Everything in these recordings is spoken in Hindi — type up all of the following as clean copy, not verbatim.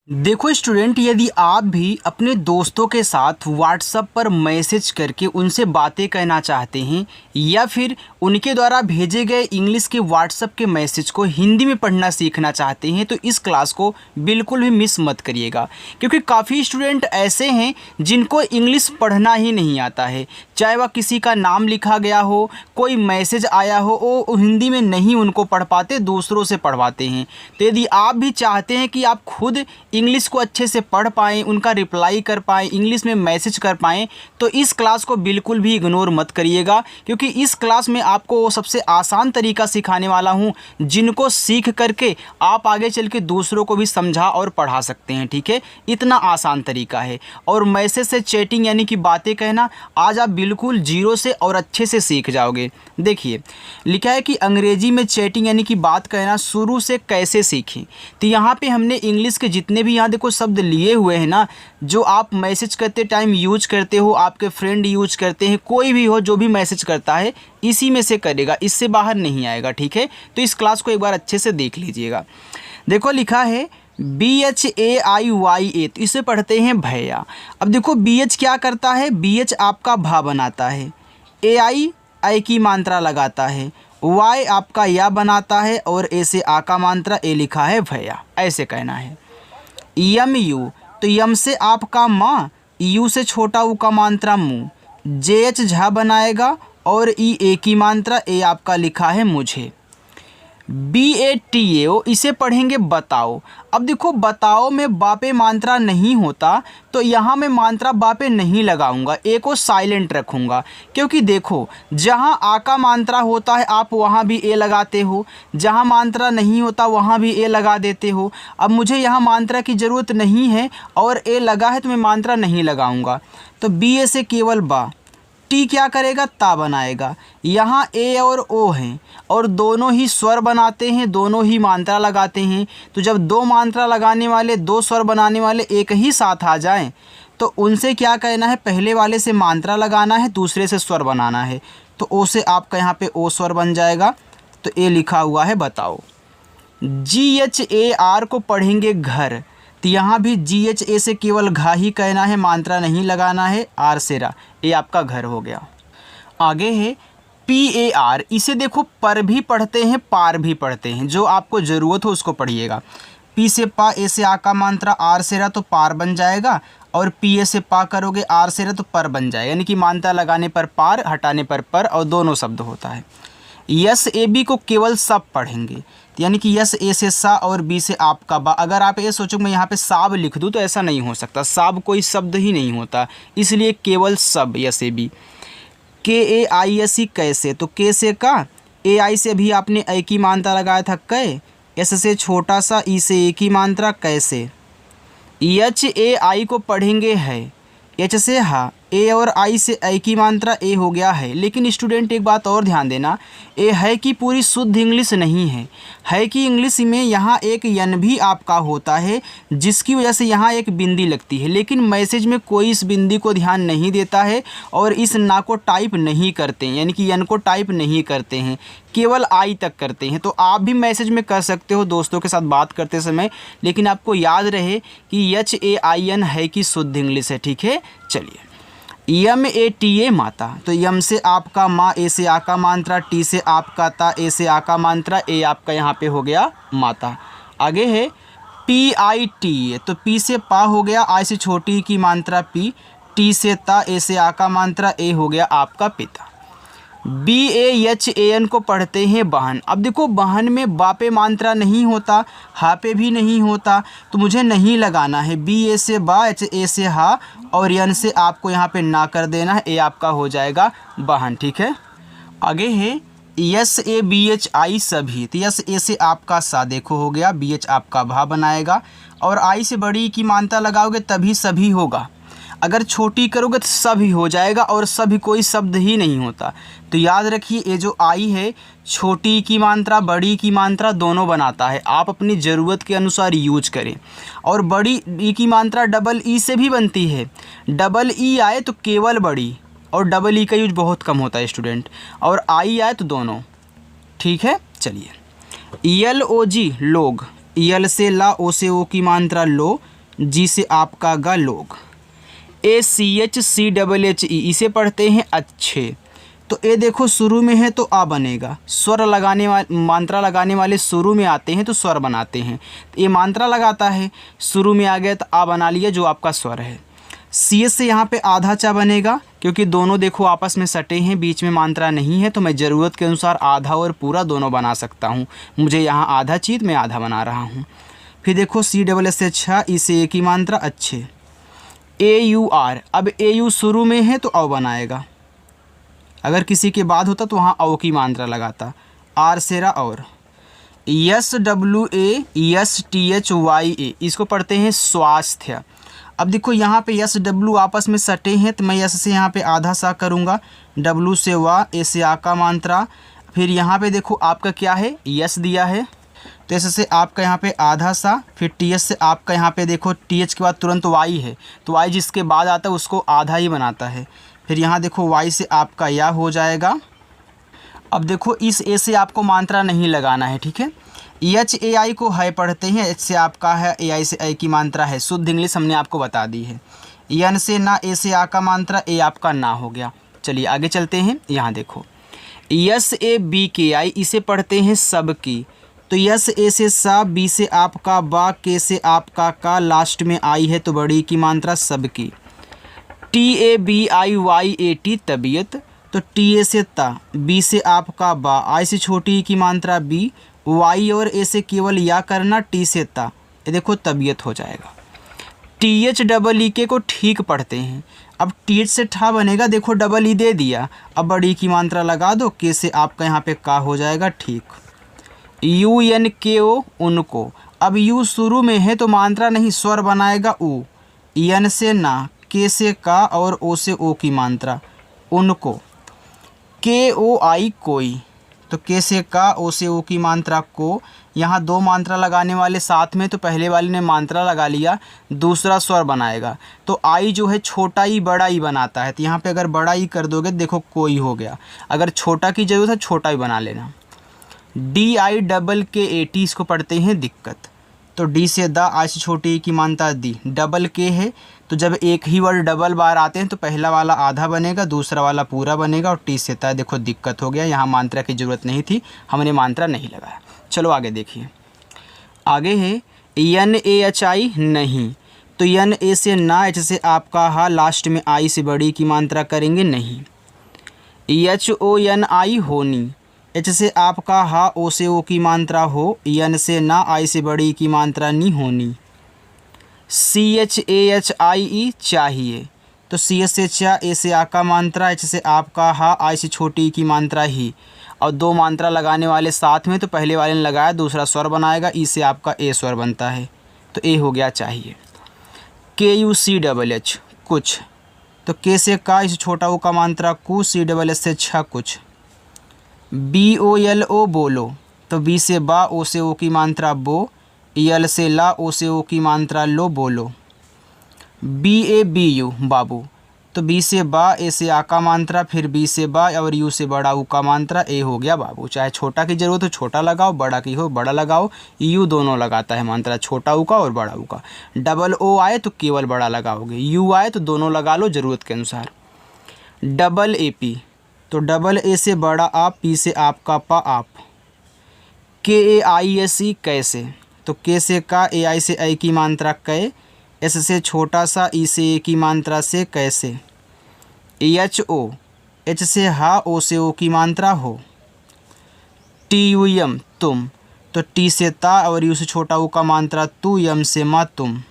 देखो स्टूडेंट, यदि आप भी अपने दोस्तों के साथ व्हाट्सएप पर मैसेज करके उनसे बातें कहना चाहते हैं या फिर उनके द्वारा भेजे गए इंग्लिश के व्हाट्सएप के मैसेज को हिंदी में पढ़ना सीखना चाहते हैं तो इस क्लास को बिल्कुल भी मिस मत करिएगा, क्योंकि काफ़ी स्टूडेंट ऐसे हैं जिनको इंग्लिश पढ़ना ही नहीं आता है। चाहे वह किसी का नाम लिखा गया हो, कोई मैसेज आया हो, वो हिंदी में नहीं उनको पढ़ पाते, दूसरों से पढ़वाते हैं। तो यदि आप भी चाहते हैं कि आप खुद इंग्लिश को अच्छे से पढ़ पाएँ, उनका रिप्लाई कर पाएँ, इंग्लिश में मैसेज कर पाएँ, तो इस क्लास को बिल्कुल भी इग्नोर मत करिएगा, क्योंकि इस क्लास में आपको वो सबसे आसान तरीका सिखाने वाला हूँ जिनको सीख करके आप आगे चल के दूसरों को भी समझा और पढ़ा सकते हैं। ठीक है, इतना आसान तरीका है। और मैसेज से चैटिंग यानी कि बातें कहना आज आप बिल्कुल जीरो से और अच्छे से सीख जाओगे। देखिए लिखा है कि अंग्रेजी में चैटिंग यानी कि बात कहना शुरू से कैसे सीखें। तो यहाँ पे हमने इंग्लिश के जितने भी यहाँ देखो शब्द लिए हुए हैं ना, जो आप मैसेज करते टाइम यूज करते हो, आपके फ्रेंड यूज करते हैं, कोई भी हो जो भी मैसेज करता है इसी में से करेगा, इससे बाहर नहीं आएगा। ठीक है, तो इस क्लास को एक बार अच्छे से देख लीजिएगा। देखो लिखा है BHAIYA, तो इसे पढ़ते हैं भैया। अब देखो BH क्या करता है, BH आपका भा बनाता है, AI की मात्रा लगाता है, Y आपका या बनाता है और A से आ का मात्रा ए लिखा है भैया, ऐसे कहना है। YU, तो यम से आपका माँ, यू से छोटा ऊ का मात्रा मुँह, JH झा बनाएगा और ए की मात्रा ए आपका लिखा है मुझे। BATAO, इसे पढ़ेंगे बताओ। अब देखो बताओ में बापे मात्रा नहीं होता तो यहाँ मैं मात्रा बापे नहीं लगाऊंगा, ए को साइलेंट रखूंगा, क्योंकि देखो जहाँ आ का मात्रा होता है आप वहाँ भी ए लगाते हो, जहाँ मात्रा नहीं होता वहाँ भी ए लगा देते हो। अब मुझे यहाँ मात्रा की ज़रूरत नहीं है और ए लगा है तो मैं मात्रा नहीं लगाऊंगा, तो BA से केवल बा, टी क्या करेगा, ता बनाएगा। यहाँ ए और ओ हैं और दोनों ही स्वर बनाते हैं, दोनों ही मात्रा लगाते हैं। तो जब दो मात्रा लगाने वाले, दो स्वर बनाने वाले एक ही साथ आ जाएं तो उनसे क्या कहना है, पहले वाले से मात्रा लगाना है, दूसरे से स्वर बनाना है। तो ओ से आपका यहाँ पे ओ स्वर बन जाएगा, तो ए लिखा हुआ है बताओ। GHAR को पढ़ेंगे घर, तो यहाँ भी GHA से केवल घा ही कहना है, मात्रा नहीं लगाना है, आर से रा, ये आपका घर हो गया। आगे है PAR, इसे देखो पर भी पढ़ते हैं पार भी पढ़ते हैं, जो आपको ज़रूरत हो उसको पढ़िएगा। P से पा, ए से आ का मात्रा, आर से रा तो पार बन जाएगा, और PA से पा करोगे, आर से रा तो पर बन जाएगा, यानी कि मात्रा लगाने पर पार, हटाने पर और दोनों शब्द होता है। SAB को केवल सब पढ़ेंगे, यानी कि यस ए से सा और बी से आपका बा। अगर आप ये सोचो मैं यहाँ पे साब लिख दूँ तो ऐसा नहीं हो सकता, साब कोई शब्द ही नहीं होता, इसलिए केवल सब SAB। KAISE कैसे, तो के से का, AI से भी आपने ए की मात्रा लगाया था कै, एस से छोटा सा, ई से ए की मात्रा कैसे। HAI को पढ़ेंगे है, एच से हा, ए और आई से ए की मात्रा ए हो गया है। लेकिन स्टूडेंट एक बात और ध्यान देना, ए है कि पूरी शुद्ध इंग्लिश नहीं है कि इंग्लिश में यहाँ एक यन भी आपका होता है, जिसकी वजह से यहाँ एक बिंदी लगती है, लेकिन मैसेज में कोई इस बिंदी को ध्यान नहीं देता है और इस ना को टाइप नहीं करते हैं, यानी कि यन को टाइप नहीं करते हैं, केवल आई तक करते हैं। तो आप भी मैसेज में कर सकते हो दोस्तों के साथ बात करते समय, लेकिन आपको याद रहे कि HAIN है कि शुद्ध इंग्लिश है। ठीक है, चलिए। MATA माता, तो यम से आपका माँ, ए से आ का मात्रा, टी से आपका ता, ए से आ का मात्रा, ए आपका यहाँ पे हो गया माता। आगे है PITA, तो पी से पा हो गया, आई से छोटी की मात्रा पी, टी से ता, ए से आ का मात्रा, ए हो गया आपका पिता। BAHAN को पढ़ते हैं बहन। अब देखो बहन में बापे मात्रा नहीं होता, हा पे भी नहीं होता, तो मुझे नहीं लगाना है। BA से बा, HA से हा और यन से आपको यहाँ पे ना कर देना है, ए आपका हो जाएगा बहन। ठीक है, आगे है SABHI सभी, तो SA से आपका सा देखो हो गया, BH आपका भा बनाएगा और आई से बड़ी की मात्रा लगाओगे तभी सभी होगा, अगर छोटी करोगे तो सभी हो जाएगा और सभी कोई शब्द ही नहीं होता। तो याद रखिए ये जो आई है छोटी की मात्रा बड़ी की मात्रा दोनों बनाता है, आप अपनी ज़रूरत के अनुसार यूज करें। और बड़ी ई की मात्रा डबल ई से भी बनती है, डबल ई आए तो केवल बड़ी और डबल ई का यूज बहुत कम होता है स्टूडेंट, और आई आए तो दोनों। ठीक है, चलिए। LOG लोग, यल से ला, ओ से ओ की मात्रा लो, जी से आपका गा लोग। ACHCHE इसे पढ़ते हैं अच्छे। तो ए देखो शुरू में है तो आ बनेगा, स्वर लगाने वाले मात्रा लगाने वाले शुरू में आते हैं तो स्वर बनाते हैं। तो ये मात्रा लगाता है, शुरू में आ गया तो आ बना लिया जो आपका स्वर है। CH से यहाँ पे आधा चा बनेगा, क्योंकि दोनों देखो आपस में सटे हैं, बीच में मात्रा नहीं है, तो मैं ज़रूरत के अनुसार आधा और पूरा दोनों बना सकता हूँ। मुझे यहाँ आधा चाहिए, मैं आधा बना रहा हूँ। फिर देखो CSS से अच्छा, इसे एक ही मात्रा अच्छे। AUR, अब AU शुरू में है तो अ बनाएगा, अगर किसी के बाद होता तो वहाँ औ की मात्रा लगाता। आर सेरा और। SWASTHYA इसको पढ़ते हैं स्वास्थ्य। अब देखो यहाँ पे SW आपस में सटे हैं, तो मैं S से यहाँ पे आधा सा करूँगा, W से वा, ए से आ का मात्रा। फिर यहाँ पे देखो आपका क्या है, यस दिया है, तो S से आपका यहाँ पे आधा सा। फिर TH से आपका यहाँ पे देखो TH के बाद तुरंत Y है, तो Y जिसके बाद आता है उसको आधा ही बनाता है। फिर यहाँ देखो Y से आपका या हो जाएगा। अब देखो इस ए से आपको मात्रा नहीं लगाना है, ठीक है। HAI को है पढ़ते हैं, H से आपका है, AI से ए की मात्रा है, शुद्ध इंग्लिश हमने आपको बता दी है। N से ना, ए से आ का मात्रा, ए आपका ना हो गया। चलिए आगे चलते हैं। यहाँ देखो SABKI इसे पढ़ते हैं सबकी। तो यस ए से सा, बी से आपका बा, के से आपका का, लास्ट में आई है तो बड़ी की मात्रा सबकी। TABIYAT तबीयत, तो TA से ता, बी से आपका बा, आई से छोटी की मात्रा बी, वाई और ए से केवल या करना, टी से ता, ये देखो तबीयत हो जाएगा। THEE को ठीक पढ़ते हैं। अब TH से ठा बनेगा, देखो डबल ई दे दिया, अब बड़ी की मात्रा लगा दो, के से आपका यहाँ पे का हो जाएगा, ठीक। UNKO उनको, अब यू शुरू में है तो मात्रा नहीं, स्वर बनाएगा ऊ। एन से ना, के से का और ओ से ओ की मात्रा, उनको। KOI कोई, तो के से का, ओ से ओ की मात्रा को। यहाँ दो मात्रा लगाने वाले साथ में, तो पहले वाले ने मात्रा लगा लिया, दूसरा स्वर बनाएगा। तो आई जो है छोटा ई बड़ा ई बनाता है, तो यहाँ पे अगर बड़ा ई कर दोगे देखो कोई हो गया। अगर छोटा की ज़रूरत है छोटा ही बना लेना। DIKKAT इसको पढ़ते हैं दिक्कत। तो डी से द, आई से छोटी ई की मात्रा दी, डबल के है, तो जब एक ही वर्ड डबल बार आते हैं तो पहला वाला आधा बनेगा, दूसरा वाला पूरा बनेगा। और टी से ता, देखो दिक्कत हो गया, यहाँ मात्रा की ज़रूरत नहीं थी, हमने मात्रा नहीं लगाया। चलो आगे देखिए। आगे है NAHI नहीं, तो NA से ना, H से आपका हा, लास्ट में आई से बड़ी की मात्रा करेंगे नहीं। HONI होनी, H से आपका हा, ओ से ओ की मात्रा हो, N से ना, आई से बड़ी की मात्रा नहीं होनी। CHAHIE चाहिए, तो CS से चा, ए से आ का मात्रा, H से आपका हा, आई से छोटी की मात्रा ही, और दो मात्रा लगाने वाले साथ में, तो पहले वाले ने लगाया, दूसरा स्वर बनाएगा, ई से आपका ए स्वर बनता है, तो ए हो गया चाहिए। KUCHH कुछ, तो के से का, इस छोटा ओ का मात्रा कु, CSS से छा कुछ। BOLO बोलो, तो बी से बा, ओ से ओ की मात्रा बो, EL से ला, ओ से ओ की मात्रा लो, बोलो। BABU बाबू, तो बी से बा, ए से आ का मात्रा, फिर बी से बा और यू से बड़ा ऊ का मात्रा, ए हो गया बाबू। चाहे छोटा की ज़रूरत हो छोटा लगाओ, बड़ा की हो बड़ा लगाओ, यू दोनों लगाता है मात्रा, छोटा ऊ का और बड़ा ऊ का। डबल ओ आए तो केवल बड़ा लगाओगे, यू आए तो दोनों लगा लो ज़रूरत के अनुसार। डबल AP, तो डबल ए से बड़ा आप, पी से आपका पा आप। KAISE कैसे, तो के से का, AI से आई की मात्रा कै, एस से छोटा सा, ई से ए की मात्रा से कैसे। HO, H से हा, ओ से ओ की मात्रा हो। TUM तुम, तो टी से ता और यू से छोटा ओ का मात्रा तू, यम से मा तुम।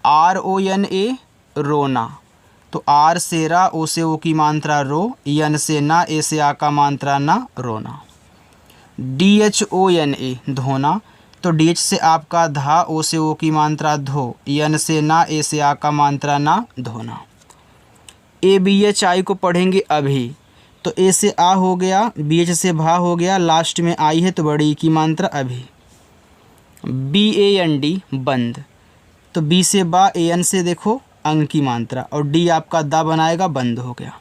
RONA रोना, तो आर से रा, ओ से ओ की मात्रा रो, यन से ना, ए से आ का मात्रा ना, रोना। DHONA धोना, तो DH से आपका धा, ओ से ओ की मात्रा धो, यन से ना, ए से आ का मात्रा ना, धोना। ABHI को पढ़ेंगे अभी, तो ए से आ हो गया, BH से भा हो गया, लास्ट में आई है तो बड़ी की मात्रा अभी। BAND बंद, तो बी से बा, AN से देखो अंग की मात्रा, और डी आपका दा बनाएगा, बंद हो गया।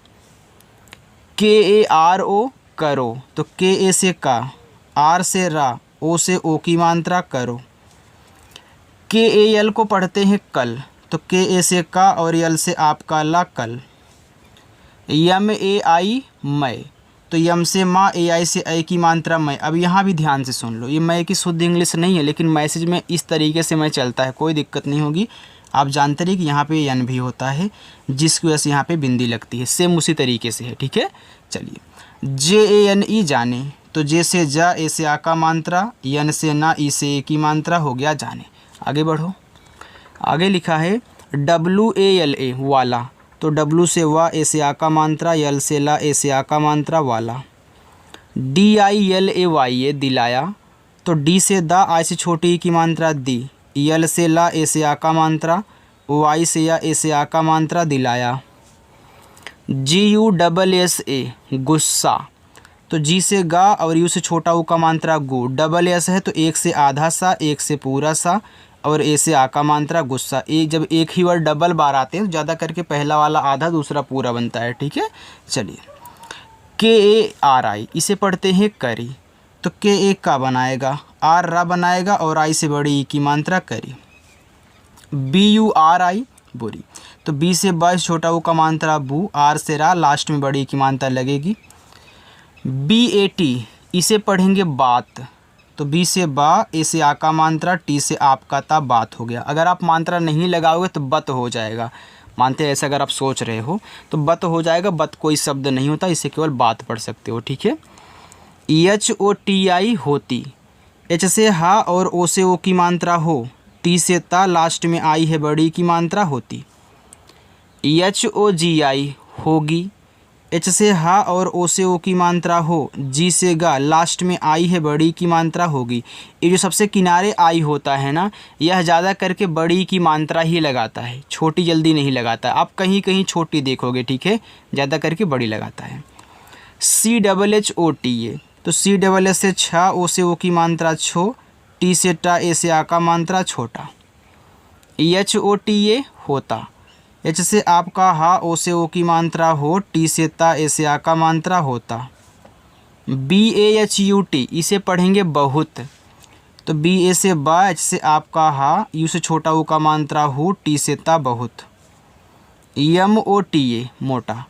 KARO करो, तो KA से का, आर से रा, ओ से ओ की मात्रा करो। के ए यल को पढ़ते हैं कल, तो के ए से का और यल से आपका ला कल। यम ए आई मैं, तो यम से माँ, ए आई से ऐ की मात्रा मैं। अब यहाँ भी ध्यान से सुन लो, ये मैं की शुद्ध इंग्लिश नहीं है, लेकिन मैसेज में इस तरीके से मैं चलता है, कोई दिक्कत नहीं होगी। आप जानते रहिए कि यहाँ पे यन भी होता है, जिसकी वजह से यहाँ पे बिंदी लगती है, सेम उसी तरीके से है, ठीक है। चलिए, जे ए एन ई जाने, तो जे से जा, ए से आ का मात्रा, यन से ना, ई से ए की मात्रा, हो गया जाने। आगे बढ़ो, आगे लिखा है डब्लू ए एल ए वाला, तो डब्लू से वा, ए से आ का मात्रा, यल से ला, ए से आ का मात्रा वाला। D I L A Y A दिलाया, तो डी से दा, आई से छोटी की मात्रा दी, यल से ला, ए से आ का मात्रा, वाई से या, ए से आ का मात्रा दिलाया। जी यू डबल एस ए गुस्सा, तो जी से गा और यू से छोटा ऊ का मात्रा गु, डबल एस है तो एक से आधा सा, एक से पूरा सा, और ए से आ का मात्रा गुस्सा। एक जब एक ही वर्ड डबल बार आते हैं तो ज़्यादा करके पहला वाला आधा दूसरा पूरा बनता है, ठीक है। चलिए, के ए आर आई, इसे पढ़ते हैं करी, तो के ए का बनाएगा, आर रा बनाएगा और आई से बड़ी ई की मात्रा करी। बी यू आर आई बुरी, तो बी से बा छोटा ऊ का मात्रा बू, आर से रा, लास्ट में बड़ी ई की मात्रा लगेगी। बी ए टी, इसे पढ़ेंगे बात, तो बी से बा, ए से आ का मात्रा, टी से आपका ता, बात हो गया। अगर आप मात्रा नहीं लगाओगे तो बत हो जाएगा, मानते हैं ऐसा, अगर आप सोच रहे हो तो बत हो जाएगा। बत कोई शब्द नहीं होता, इसे केवल बात पढ़ सकते हो, ठीक है। एच ओ टी आई होती, एच से हा और ओ से ओ की मात्रा हो, टी से ता, लास्ट में आई है बड़ी की मात्रा होती। एच ओ जी आई होगी, एच से हा और ओ से ओ की मात्रा हो, जी से गा, लास्ट में आई है बड़ी की मात्रा होगी। ये जो सबसे किनारे आई होता है ना, यह ज़्यादा करके बड़ी की मात्रा ही लगाता है, छोटी जल्दी नहीं लगाता है। आप कहीं कहीं छोटी देखोगे, ठीक है, ज़्यादा करके बड़ी लगाता है। C double H O T A, तो सी डबल एच से छा, ओ से ओ की मात्रा छो, टी से टा, ए से आ का मात्रा छोटा। एच ओ टी ए होता, एच से आपका हा, ओ से ओ की मात्रा हो, टी से ता, ए से आ का मात्रा होता। B A H U T, इसे पढ़ेंगे बहुत, तो बी ए से बा, एच से आपका हा, यू से छोटा ऊ का मात्रा हो, टी से ता बहुत। यम ओ टी ए मोटा,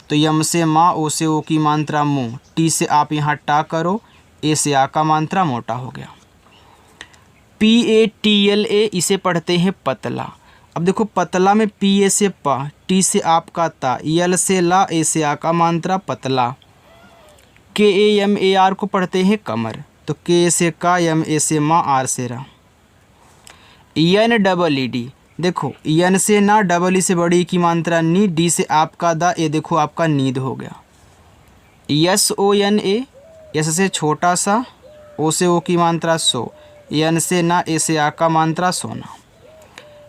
तो यम से माँ, ओ से ओ की मात्रा मुँह, टी से आप यहाँ टा करो, ए से आ का मात्रा मोटा हो गया। P A T L A, इसे पढ़ते हैं पतला। अब देखो, पतला में पी ए से पा, टी से आपका ता, यल से ला, ए से आ का मात्रा पतला। के ए एम ए आर को पढ़ते हैं कमर, तो के से का, एम ए से माँ, आर से रा। यन डबल ई डी, देखो यन से ना, डबल ई से बड़ी की मात्रा नी, डी से आपका दा, ये देखो आपका नींद हो गया। S O N A, S से छोटा सा, ओ से ओ की मात्रा सो, यन से ना, ए से आ का मात्रा सोना।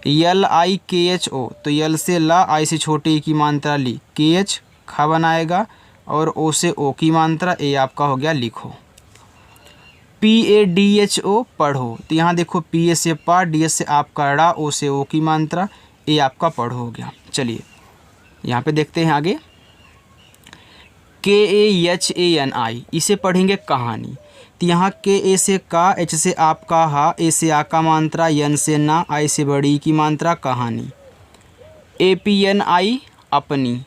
यल आई के एच ओ, तो यल से ला, आई से छोटी की मात्रा ली, के एच खा बनाएगा और ओ से ओ की मात्रा, ए आपका हो गया लिखो। P A D H O पढ़ो, तो यहाँ देखो पी ए से पा, डी एच से आपका ड़ा, ओ से ओ की मात्रा, ए आपका पढ़ो हो गया। चलिए यहाँ पे देखते हैं आगे। के ए एच ए एन आई, इसे पढ़ेंगे कहानी, तो यहाँ के ए से का, एच से आपका हा, ए से आ का मात्रा, यन से ना, आई से बड़ी की मात्रा कहानी। ए पी एन आई अपनी,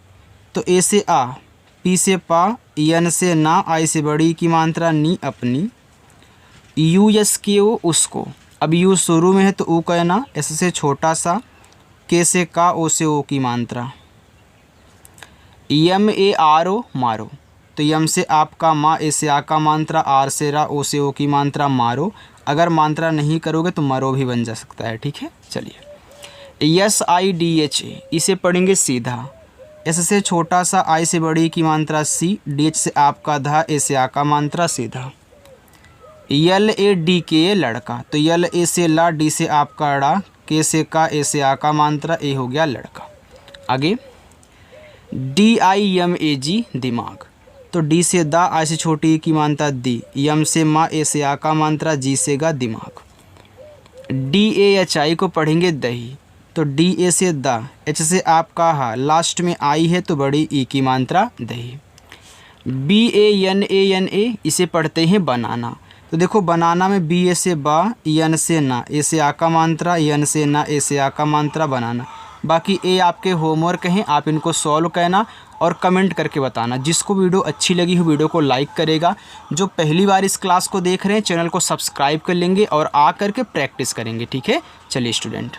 तो ए से आ, पी से पा, यन से ना, आई से बड़ी की मात्रा नी, अपनी। यू एस के ओ उसको, अब यू शुरू में है तो ऊ कहना, एस से छोटा सा, के से का, ओ से ओ की मात्रा। यम ए आर ओ मारो, तो यम से आपका माँ, ए से आ का मात्रा, आर से रा, ओ से ओ की मात्रा मारो। अगर मात्रा नहीं करोगे तो मरो भी बन जा सकता है, ठीक है। चलिए, yes I D H A, इसे पढ़ेंगे सीधा, एस से छोटा सा, आई से बड़ी की मात्रा सी, डी एच से आपका धा, ए से आ का मात्रा सीधा। यल ए डी के लड़का, तो यल ए से ला, डी से आपका ड़ा, के से का, ए से आ का मात्रा, ए हो गया लड़का। आगे डी आई एम ए जी दिमाग, तो डी से दा, आई से छोटी की मात्रा दी, यम से माँ, ए से आ का मात्रा, जी से गा दिमाग। डी ए एच आई को पढ़ेंगे दही, तो डी ए से दा, एच से आपका हा, लास्ट में आई है तो बड़ी ई की मात्रा दही। बी ए एन ए, इसे पढ़ते हैं बनाना, तो देखो बनाना में बी ए से बा, यन से ना, ए से आ का मात्रा, यन से ना, ए से आ का मात्रा बनाना। बाकी ए आपके होमवर्क हैं, आप इनको सॉल्व करना और कमेंट करके बताना। जिसको वीडियो अच्छी लगी हो वीडियो को लाइक करेगा। जो पहली बार इस क्लास को देख रहे हैं चैनल को सब्सक्राइब कर लेंगे और आ करके प्रैक्टिस करेंगे। ठीक है, चलिए स्टूडेंट।